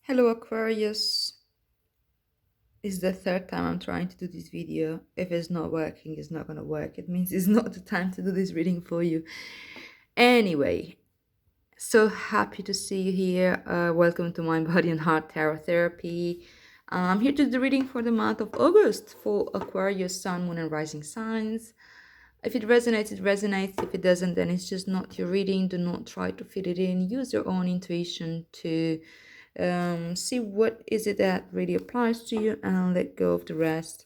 Hello Aquarius. It's the third time I'm trying to do this video. If it's not working, it's not gonna work. It means it's not the time to do this reading for you. Anyway, so happy to see you here. Welcome to my Body and Heart Tarot Therapy. I'm here to do the reading for the month of August for Aquarius, Sun, Moon, and Rising signs. If it resonates, it resonates. If it doesn't, then it's just not your reading. Do not try to fit it in. Use your own intuition to see what is it that really applies to you and let go of the rest.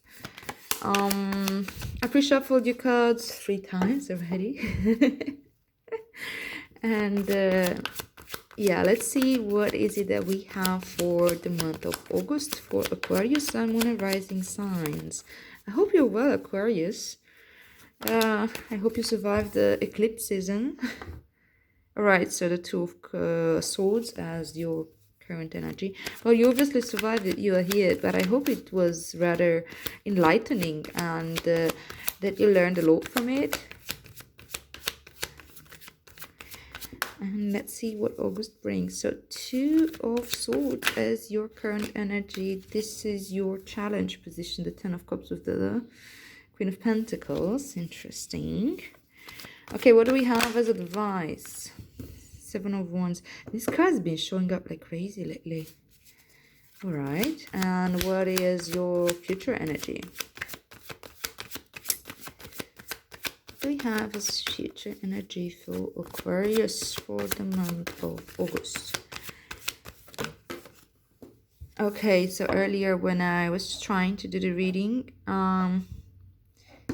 I pre-shuffled your cards 3 times already. And yeah, let's see what is it that we have for the month of August for Aquarius, Sun, Moon, and Rising signs. I hope you're well, Aquarius. I hope you survived the eclipse season. Alright, so the Two of Swords as your current energy. Well, you obviously survived it. You are here, but I hope it was rather enlightening and that you learned a lot from it. And let's see what August brings. So Two of Swords as your current energy. This is your challenge position. The Ten of Cups with the Queen of Pentacles. Interesting. Okay, what do we have as advice? Seven of Wands. This card's been showing up like crazy lately. All right. And what is your future energy? What do we have as future energy for Aquarius for the month of August? Okay, so earlier when I was trying to do the reading,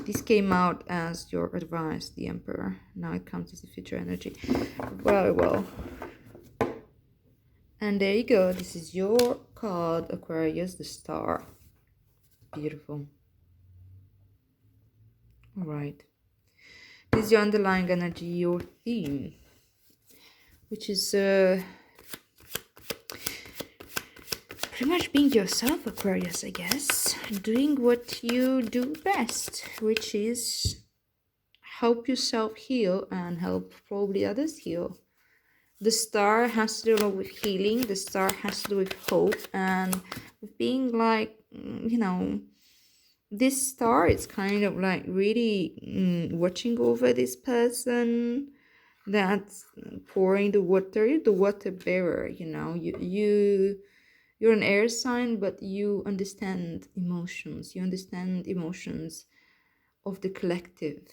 this came out as your advice, the Emperor. Now it comes as the future energy. Very well. And there you go. This is your card, Aquarius, the Star. Beautiful. All right. This is your underlying energy, your theme, which is pretty much being yourself, Aquarius, I guess. Doing what you do best, which is help yourself heal and help probably others heal. The Star has to do a lot with healing. The Star has to do with hope and with being like, you know, this Star is kind of like really watching over this person that's pouring the water. You're the water bearer, you know. You're an air sign, but you understand emotions. You understand emotions of the collective.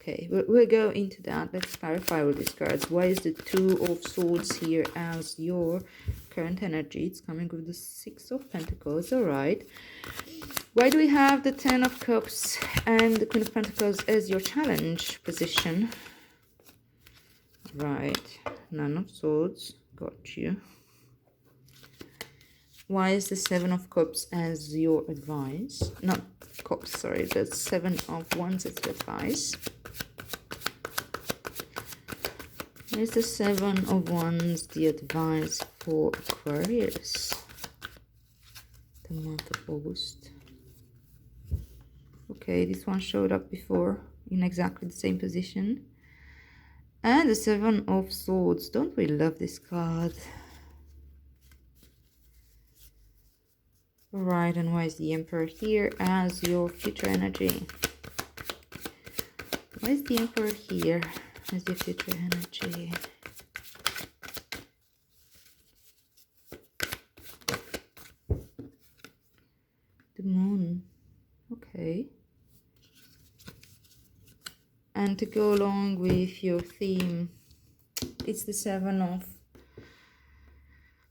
Okay, we'll go into that. Let's clarify with these cards. Why is the Two of Swords here as your current energy? It's coming with the Six of Pentacles. All right. Why do we have the Ten of Cups and the Queen of Pentacles as your challenge position? Right. Nine of Swords. Got you. Why is the Seven of Cups as your advice? Not Cups, sorry. The Seven of Wands as your advice. Here's the Seven of Wands, the advice for Aquarius, the month of August. Okay, this one showed up before in exactly the same position. And the Seven of Swords. Don't we love this card? Right, and why is the Emperor here as your future energy? Why is the Emperor here as your future energy? The Moon. Okay. And to go along with your theme, it's the Seven of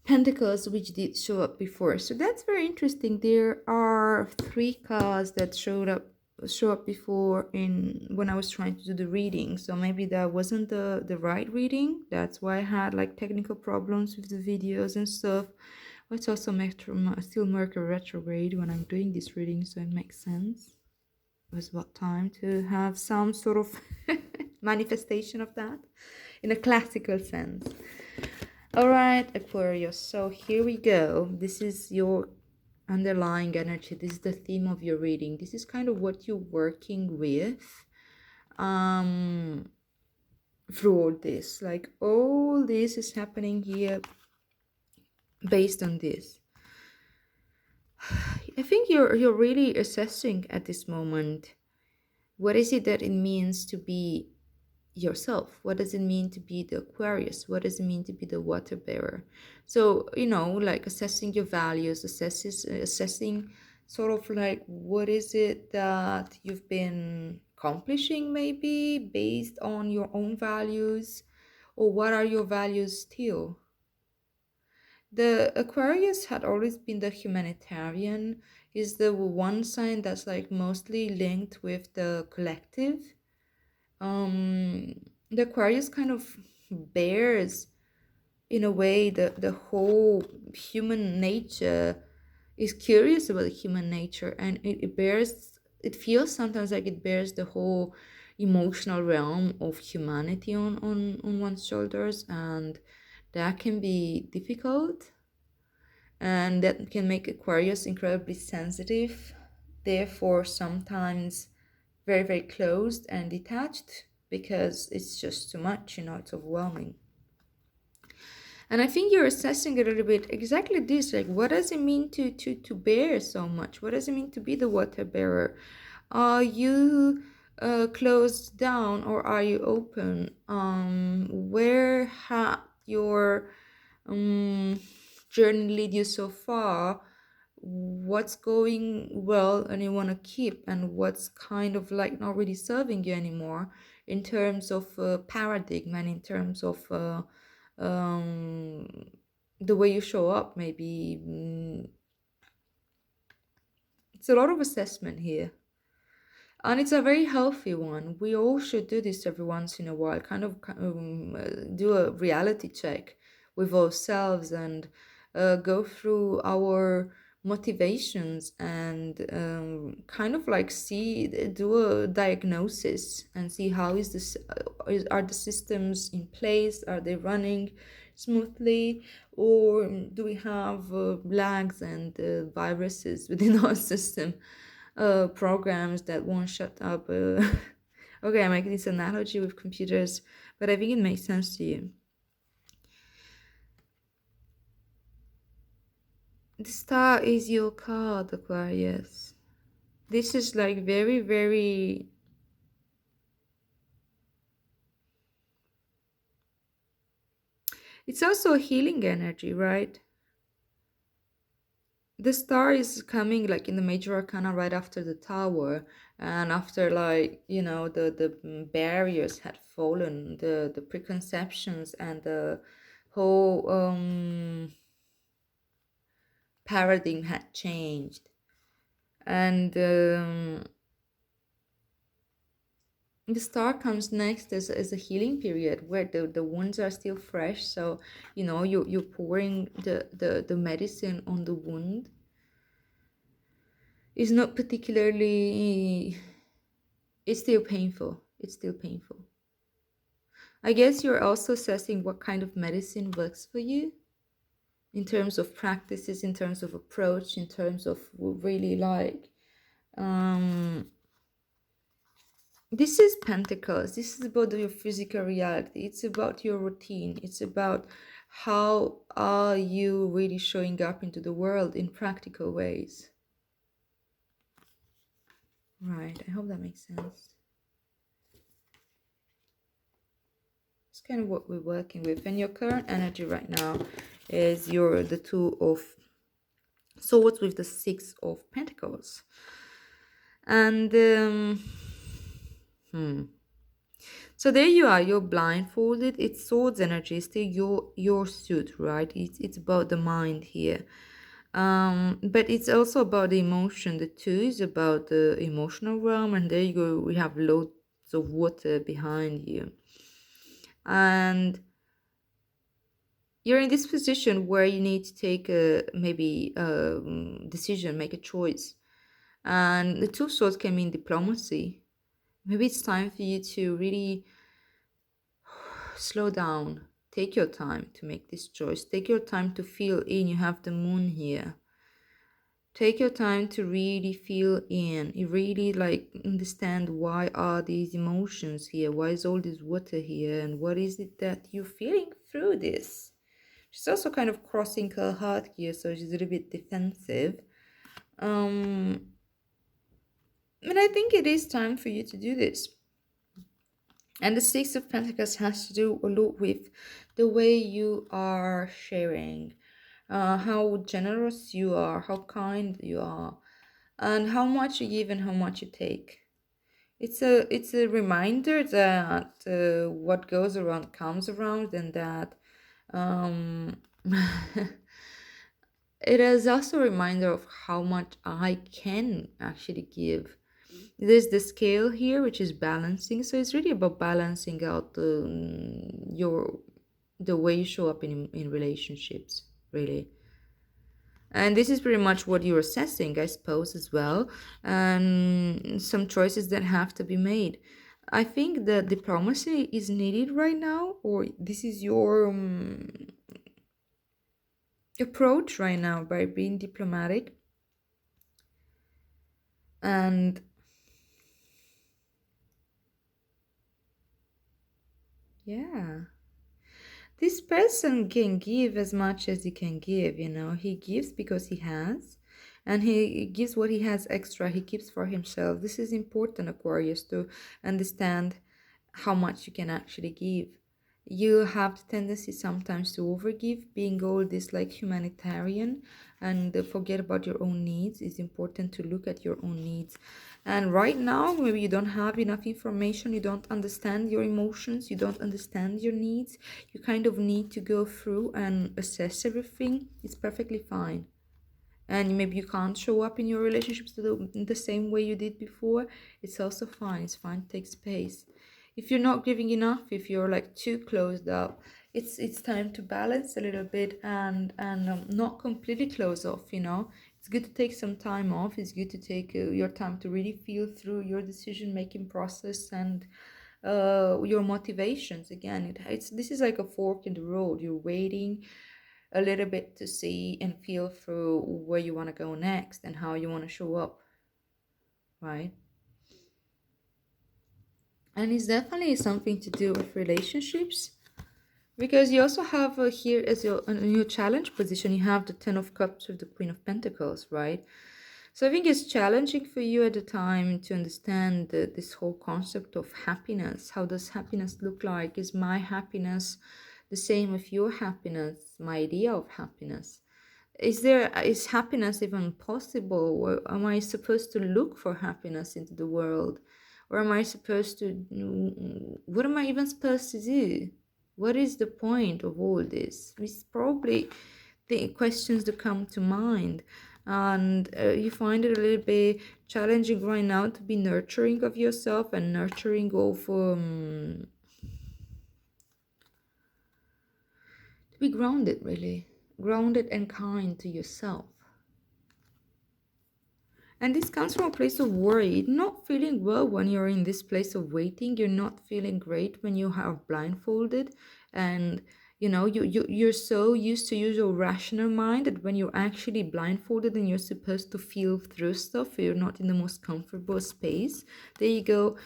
Pentacles, which did show up before. So that's very interesting. There are 3 cards that show up before in when I was trying to do the reading. So maybe that wasn't the right reading. That's why I had like technical problems with the videos and stuff. But it's also still Mercury retrograde when I'm doing this reading, so it makes sense. It was about time to have some sort of manifestation of that in a classical sense. All right, Aquarius, so here we go. This is your underlying energy. This is the theme of your reading. This is kind of what you're working with through all this. Like all this is happening here based on this. I think you're really assessing at this moment what is it that it means to be yourself. What does it mean to be the Aquarius? What does it mean to be the water bearer? So, like assessing your values, assessing sort of like what is it that you've been accomplishing, maybe based on your own values, or what are your values still? The Aquarius had always been the humanitarian, is the one sign that's like mostly linked with the collective. The Aquarius kind of bears, in a way, the whole human nature, is curious about the human nature, and it feels sometimes like it bears the whole emotional realm of humanity on one's shoulders, and that can be difficult, and that can make Aquarius incredibly sensitive, therefore sometimes very, very closed and detached, because it's just too much, it's overwhelming. And I think you're assessing a little bit exactly this, like what does it mean to bear so much? What does it mean to be the water bearer? Are you closed down, or are you open? Where had your journey lead you so far? What's going well and you want to keep, and what's kind of like not really serving you anymore, in terms of paradigm, and in terms of um, the way you show up, maybe. It's a lot of assessment here. And it's a very healthy one. We all should do this every once in a while, kind of do a reality check with ourselves, and go through our motivations, and kind of like do a diagnosis, and see how is this, are the systems in place, are they running smoothly, or do we have lags and viruses within our system, programs that won't shut up. Okay, I'm making this analogy with computers, but I think it makes sense to you. The star is your card, Aquarius. This is like very, very. It's also a healing energy, right? The star is coming like in the major arcana right after the tower, and after, like, the barriers had fallen, the preconceptions and the whole paradigm had changed, and the star comes next as a healing period where the wounds are still fresh, so you're pouring the medicine on the wound. It's not particularly, it's still painful, I guess you're also assessing what kind of medicine works for you, in terms of practices, in terms of approach, in terms of really like this is Pentacles. This is about your physical reality. It's about your routine. It's about how are you really showing up into the world in practical ways. Right, I hope that makes sense. It's kind of what we're working with. And your current energy right now is the Two of Swords with the Six of Pentacles. And so there you are, you're blindfolded. It's swords energy, still your suit, right? It's about the mind here. But it's also about the emotion. The two is about the emotional realm, and there you go, we have loads of water behind you. And you're in this position where you need to take maybe a decision, make a choice. And the two swords can mean diplomacy. Maybe it's time for you to really slow down. Take your time to make this choice. Take your time to feel in. You have the moon here. Take your time to really feel in. You really like understand why are these emotions here? Why is all this water here? And what is it that you're feeling through this? She's also kind of crossing her heart here, so she's a little bit defensive. Um, and I think it is time for you to do this. And the Six of Pentacles has to do a lot with the way you are sharing, how generous you are, how kind you are, and how much you give and how much you take. It's a reminder that what goes around comes around, and that um, it is also a reminder of how much I can actually give. There's the scale here, which is balancing. So it's really about balancing out the way you show up in relationships, really. And this is pretty much what you're assessing, I suppose, as well. And some choices that have to be made. I think that diplomacy is needed right now, or this is your approach right now, by being diplomatic. And yeah, this person can give as much as he can give, He gives because he has, and he gives what he has extra, he keeps for himself. This is important, Aquarius, to understand how much you can actually give. You have the tendency sometimes to overgive, being all this like humanitarian, and forget about your own needs. It's important to look at your own needs. And right now, maybe you don't have enough information, you don't understand your emotions, you don't understand your needs. You kind of need to go through and assess everything. It's perfectly fine. And maybe you can't show up in your relationships the same way you did before. It's also fine. It's fine to take space. If you're not giving enough, if you're like too closed up, it's time to balance a little bit, and not completely close off. It's good to take some time off. It's good to take your time to really feel through your decision making process, and your motivations. Again, it's this is like a fork in the road. You're waiting a little bit to see and feel through where you want to go next and how you want to show up, right? And it's definitely something to do with relationships, because you also have here as in your challenge position, you have the Ten of Cups with the Queen of Pentacles, right? So I think it's challenging for you at the time to understand this whole concept of happiness. How does happiness look like? Is my happiness the same with your happiness, my idea of happiness? Is happiness even possible? Or am I supposed to look for happiness into the world? Or am I supposed to, what am I even supposed to do? What is the point of all this? It's probably the questions that come to mind. And you find it a little bit challenging right now to be nurturing of yourself and nurturing of, to be grounded, really. Grounded and kind to yourself. And this comes from a place of worry, not feeling well when you're in this place of waiting. You're not feeling great when you are blindfolded, and you're so used to use your rational mind that when you're actually blindfolded and you're supposed to feel through stuff, you're not in the most comfortable space. There you go,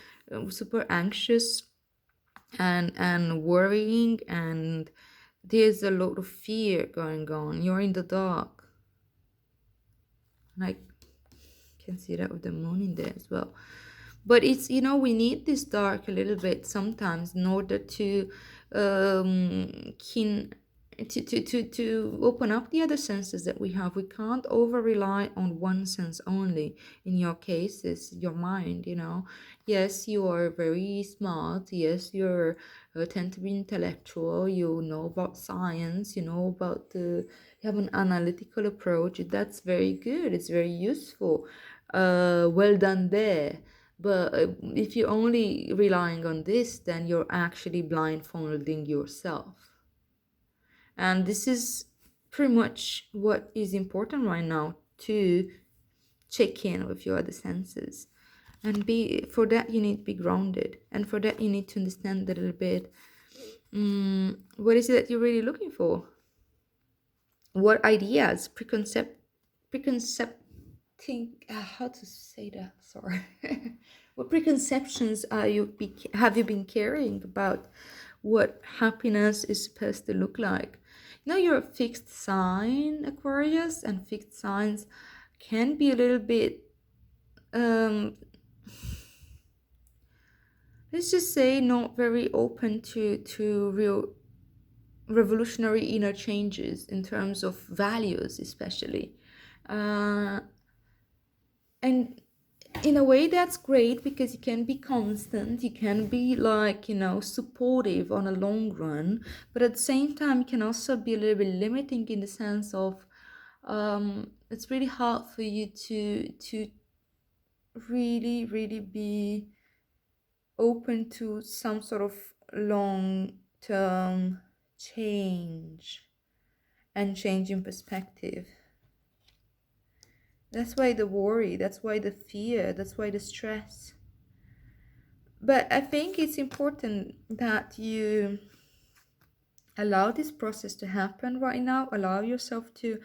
super anxious and worrying, and there's a lot of fear going on. You're in the dark, like, can see that with the moon in there as well. But it's, we need this dark a little bit sometimes in order to keen to open up the other senses that we have. We can't over rely on one sense only. In your case, is your mind. Yes, you are very smart. Yes, you're tend to be intellectual. You know about science. You know about the, you have an analytical approach. That's very good. It's very useful. Well done there. But if you're only relying on this, then you're actually blindfolding yourself. And this is pretty much what is important right now, to check in with your other senses. And for that you need to be grounded. And for that you need to understand a little bit, what is it that you're really looking for? What ideas, how to say that, sorry. What preconceptions have you been caring about? what happiness is supposed to look like. You're a fixed sign, Aquarius, and fixed signs can be a little bit, um, let's just say, not very open to real revolutionary inner changes in terms of values, especially. Uh, and in a way, that's great because you can be constant, you can be like, supportive on a long run, but at the same time, it can also be a little bit limiting in the sense of it's really hard for you to really, really be open to some sort of long term change and change in perspective. That's why the worry, that's why the fear, that's why the stress. But I think it's important that you allow this process to happen right now. Allow yourself to,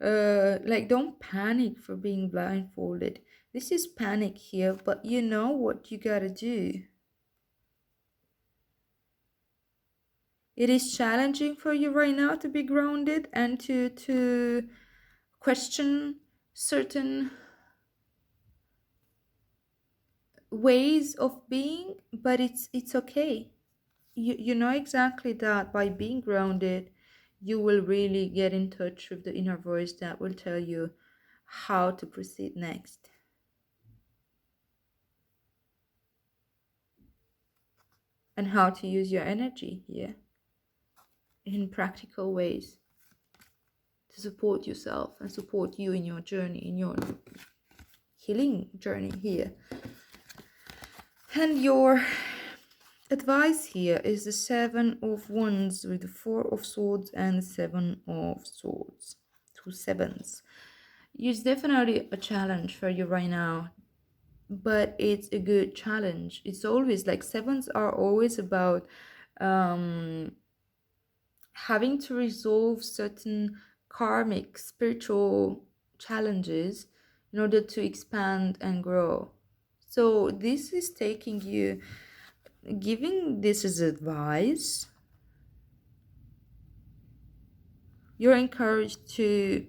don't panic for being blindfolded. This is panic here, but you know what you gotta do. It is challenging for you right now to be grounded and to question certain ways of being, but it's okay. You know exactly that by being grounded, you will really get in touch with the inner voice that will tell you how to proceed next and how to use your energy here in practical ways to support yourself and support you in your journey, in your healing journey here. And your advice here is the 7 of Wands with the 4 of Swords and the 7 of Swords. 2 sevens. It's definitely a challenge for you right now, but it's a good challenge. It's always like sevens are always about having to resolve certain karmic spiritual challenges in order to expand and grow. So this is taking you, giving this as advice. You're encouraged to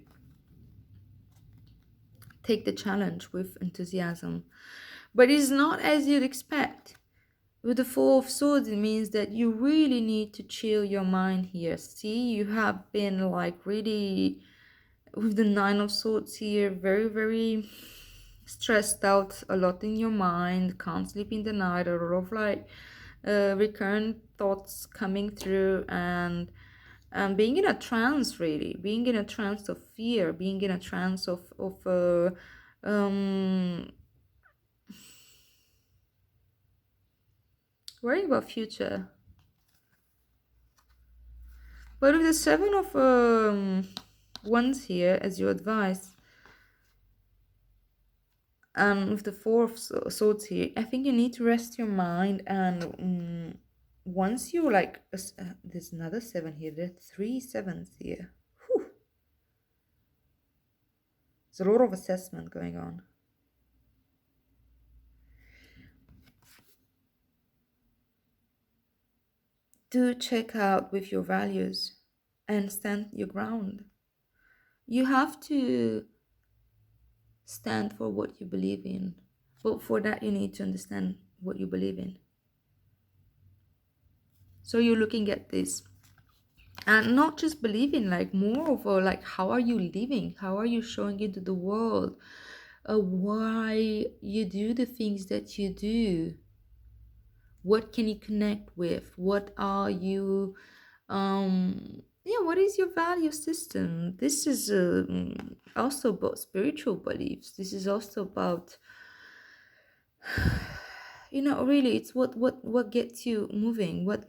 take the challenge with enthusiasm, but it's not as you'd expect. With the 4 of Swords, it means that you really need to chill your mind here. See, you have been like really, with the 9 of Swords here, very, very stressed out, a lot in your mind, can't sleep in the night, a lot of like recurrent thoughts coming through, and being in a trance, really, being in a trance of fear, being in a trance of worrying about future. But with the 7 of Wands here as your advice, and with the 4 of Swords here, I think you need to rest your mind. And once you like, there's another 7 here. There are 3 sevens here. Whew. There's a lot of assessment going on. Do check out with your values and stand your ground. You have to stand for what you believe in, but for that you need to understand what you believe in. So you're looking at this and not just believing, like more of a like, how are you living, how are you showing into the world, why you do the things that you do, what can you connect with, what are you what is your value system. This is also about spiritual beliefs. This is also about really, it's what gets you moving, what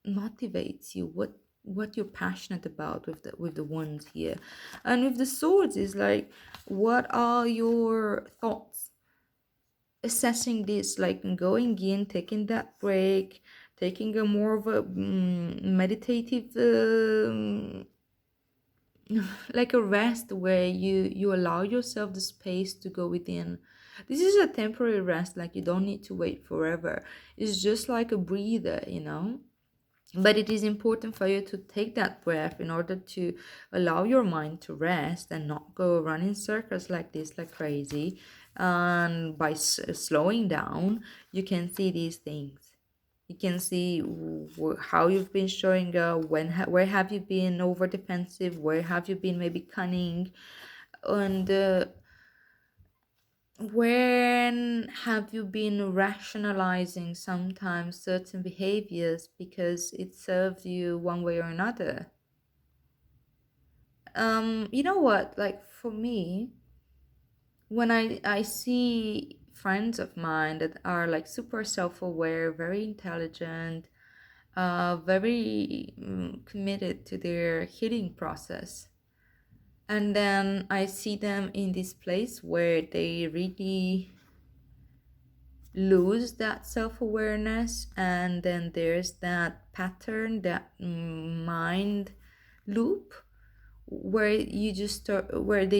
motivates you, what you're passionate about with the Wands here. And with the Swords is like, what are your thoughts, assessing this, like going in, taking that break, taking a more of a meditative like a rest, where you allow yourself the space to go within This is a temporary rest, like you don't need to wait forever. It's just like a breather, you know. But it is important for you to take that breath in order to allow your mind to rest and not go run in circles like this, like crazy. And by slowing down, you can see these things. You can see how you've been showing up, where have you been over defensive, where have you been maybe cunning, and when have you been rationalizing sometimes certain behaviors because it serves you one way or another? You know what? Like for me, when I see friends of mine that are like super self-aware, very intelligent, very committed to their healing process, and then I see them in this place where they really lose that self-awareness, and then there's that pattern, that mind loop where they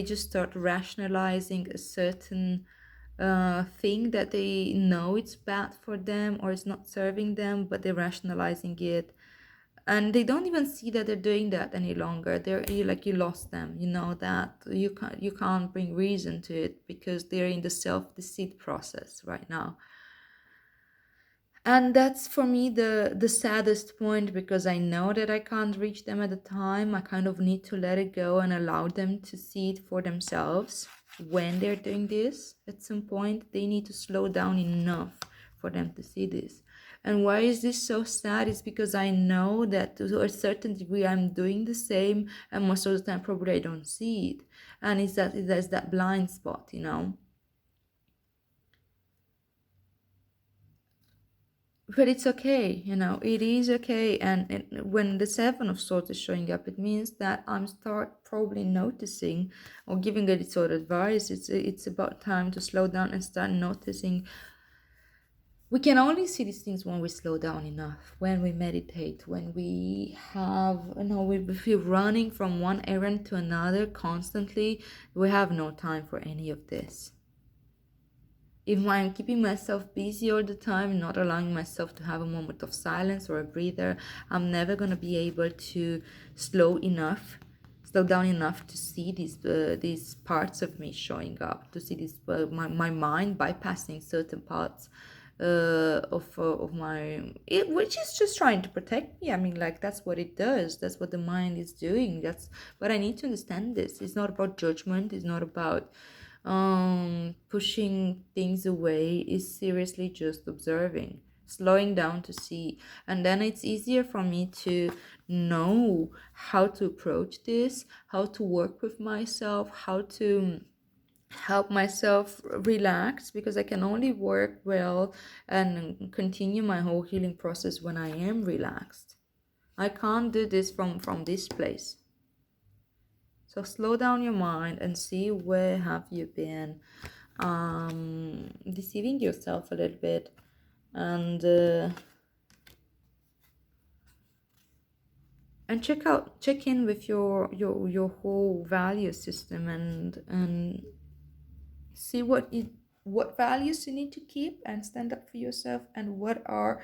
just start rationalizing a certain thing that they know it's bad for them or it's not serving them, but they're rationalizing it, and they don't even see that they're doing that any longer. You lost them, you know, that you can't bring reason to it because they're in the self-deceit process right now. And that's for me the saddest point, because I know that I can't reach them at the time. I kind of need to let it go and allow them to see it for themselves. When they're doing this, at some point they need to slow down enough for them to see this. And why is this so sad? It's because I know that to a certain degree I'm doing the same, and most of the time probably I don't see it. And there's that blind spot, you know. But it's okay, you know, it is okay. And when the Seven of Swords is showing up, it means that I'm start probably noticing or giving it sort of advice. It's about time to slow down and start noticing. We can only see these things when we slow down enough, when we meditate, when we have, you know, we feel running from one errand to another constantly. We have no time for any of this. If I'm keeping myself busy all the time, not allowing myself to have a moment of silence or a breather, I'm never going to be able to slow down enough to see these parts of me showing up, to see my mind bypassing certain parts of which is just trying to protect me. I mean, like, that's what it does. That's what the mind is doing. But I need to understand this. It's not about judgment. It's not about pushing things away. Is seriously just observing, slowing down to see. And then it's easier for me to know how to approach this, how to work with myself, how to help myself relax, because I can only work well and continue my whole healing process when I am relaxed. I can't do this from this place. So slow down your mind and see where have you been deceiving yourself a little bit, and check in with your whole value system, and see what values you need to keep and stand up for yourself, and what are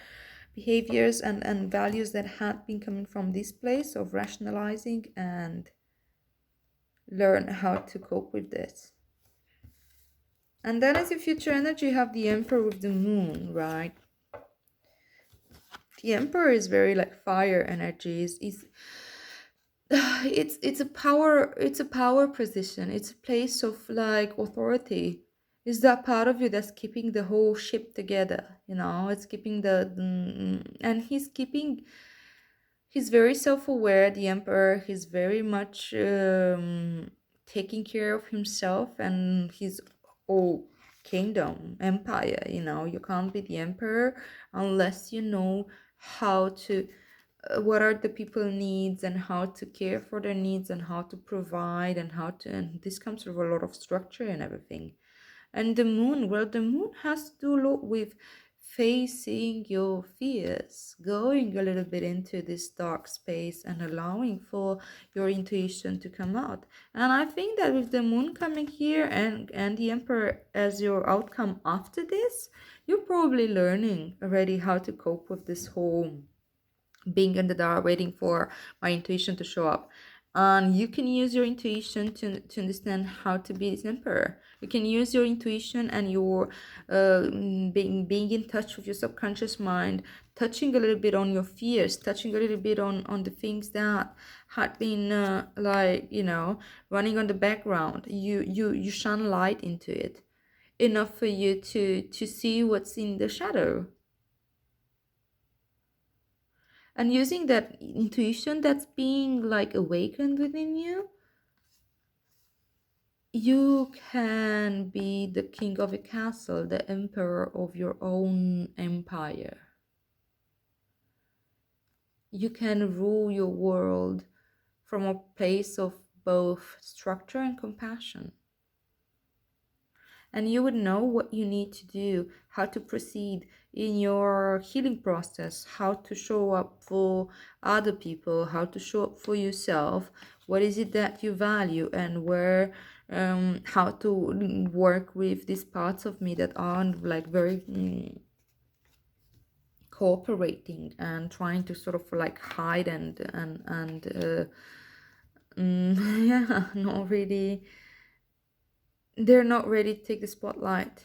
behaviors and values that had been coming from this place of rationalizing, and learn how to cope with this. And then as a future energy, you have the Emperor with the Moon, right? The Emperor is very like fire energies. It's a power position. It's a place of like authority. It's that part of you that's keeping the whole ship together, you know. It's keeping and he's very self-aware, the Emperor. He's very much taking care of himself and his whole kingdom, empire, you know. You can't be the Emperor unless you know how to what are the people needs, and how to care for their needs, and how to provide, and this comes with a lot of structure and everything. And the Moon, well, the Moon has to do a lot with facing your fears, going a little bit into this dark space and allowing for your intuition to come out. And I think that with the moon coming here and the emperor as your outcome after this, you're probably learning already how to cope with this whole being in the dark, waiting for my intuition to show up. And you can use your intuition to understand how to be this emperor. You can use your intuition and your being in touch with your subconscious mind, touching a little bit on your fears, touching a little bit on the things that had been like, you know, running on the background. You shine light into it enough for you to see what's in the shadow, and using that intuition that's being like awakened within you, you can be the king of a castle, the emperor of your own empire. You can rule your world from a place of both structure and compassion. And you would know what you need to do, how to proceed in your healing process, how to show up for other people, how to show up for yourself, what is it that you value, and where how to work with these parts of me that aren't like very cooperating and trying to sort of like hide and yeah, not really, they're not ready to take the spotlight.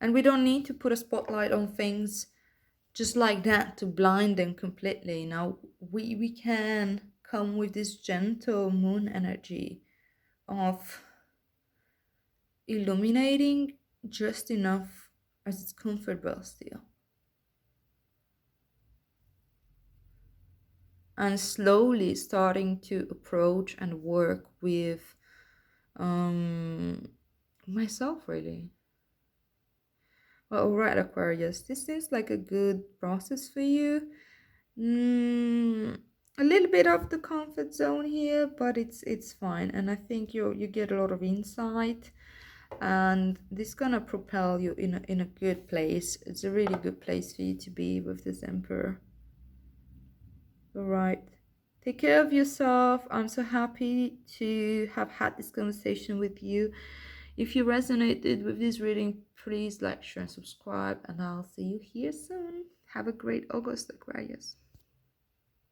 And we don't need to put a spotlight on things just like that to blind them completely. Now, we can come with this gentle moon energy of illuminating just enough as it's comfortable still. And slowly starting to approach and work with myself, really. Well, alright, Aquarius, this seems like a good process for you. A little bit of the comfort zone here, but it's fine, and I think you get a lot of insight, and this is gonna propel you in a good place. It's a really good place for you to be with this emperor. All right, take care of yourself. I'm so happy to have had this conversation with you. If you resonated with this reading, please like, share, and subscribe, and I'll see you here soon. Have a great August, Aquarius.